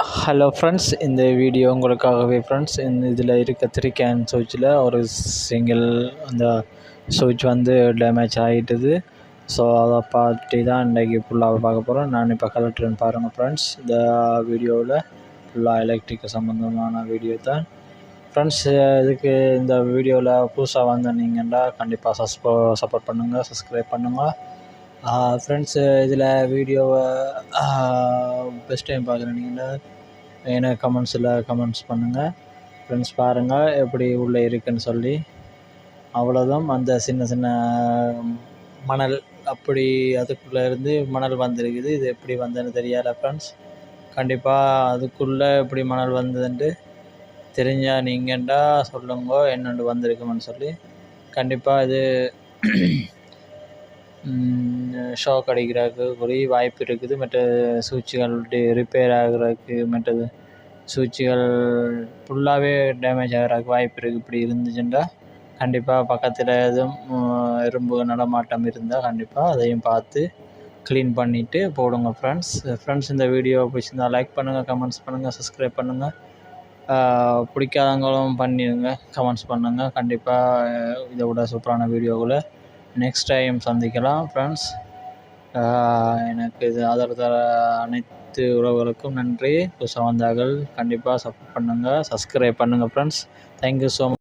Hello friends, இந்த video உங்களுக்காகவே friends. இதில் இருக்க 3 கேன் சுவிட்சில் ஒரு சிங்கிள் அந்த சுவிட்ச் வந்து டேமேஜ் ஆகிட்டுது. ஸோ அதை பார்த்து தான் இன்றைக்கி ஃபுல்லாக பார்க்க போகிறோம். நான் இப்போ கலெக்டர்னு பாருங்கள் ஃப்ரெண்ட்ஸ். இந்த வீடியோவில் ஃபுல்லாக எலக்ட்ரிக் சம்மந்தமான வீடியோ தான் ஃப்ரெண்ட்ஸ். இதுக்கு இந்த வீடியோவில் புதுசாக வந்தீங்கன்னா கண்டிப்பாக சப்போர்ட் பண்ணுங்கள், சப்ஸ்கிரைப் பண்ணுங்கள் ஃப்ரெண்ட்ஸு. இதில் வீடியோவை ஃபஸ்ட் டைம் பார்க்குறீங்கன்னா எனக்கு கமெண்ட்ஸ் பண்ணுங்கள் ஃப்ரெண்ட்ஸ். பாருங்கள் எப்படி உள்ளே இருக்குன்னு சொல்லி. அவ்வளோதான். அந்த சின்ன சின்ன மணல் அப்படி அதுக்குள்ளே இருந்து மணல் வந்திருக்குது. இது எப்படி வந்ததுன்னு தெரியாத ஃப்ரெண்ட்ஸ். கண்டிப்பாக அதுக்குள்ளே எப்படி மணல் வந்ததுன்ட்டு தெரிஞ்சால் நீங்கள்டா சொல்லுங்க என்னென்று வந்திருக்குமென்னு சொல்லி. கண்டிப்பாக இது ஷாக் அடிக்கிறதுக்கு கூடிய வாய்ப்பு இருக்குது. மற்ற சுவிட்சுகள் ரிப்பேர் ஆகிறதுக்கு, மற்றது சுவிட்சுகள் ஃபுல்லாகவே டேமேஜ் ஆகிறதுக்கு வாய்ப்பு இருக்குது. இப்படி இருந்துச்சுன்னா கண்டிப்பாக பக்கத்தில் எதுவும் எறும்பு நடமாட்டம் இருந்தால் கண்டிப்பாக அதையும் பார்த்து க்ளீன் பண்ணிவிட்டு போடுங்க ஃப்ரெண்ட்ஸ். இந்த வீடியோ பிடிச்சிருந்தால் லைக் பண்ணுங்கள், கமெண்ட்ஸ் பண்ணுங்கள், சப்ஸ்கிரைப் பண்ணுங்கள். பிடிக்காதவங்களும் பண்ணிடுங்க, கமெண்ட்ஸ் பண்ணுங்கள். கண்டிப்பாக இதை விட சூப்பரான வீடியோவில் நெக்ஸ்ட் டைம் சந்திக்கலாம் ஃப்ரெண்ட்ஸ். எனக்கு இது ஆதரவு தர அனைத்து உறவுகளுக்கும் நன்றி. புதுசாக வந்தார்கள் கண்டிப்பாக சப்போர்ட் பண்ணுங்கள், சப்ஸ்கிரைப் பண்ணுங்கள் ஃப்ரெண்ட்ஸ். Thank you so much.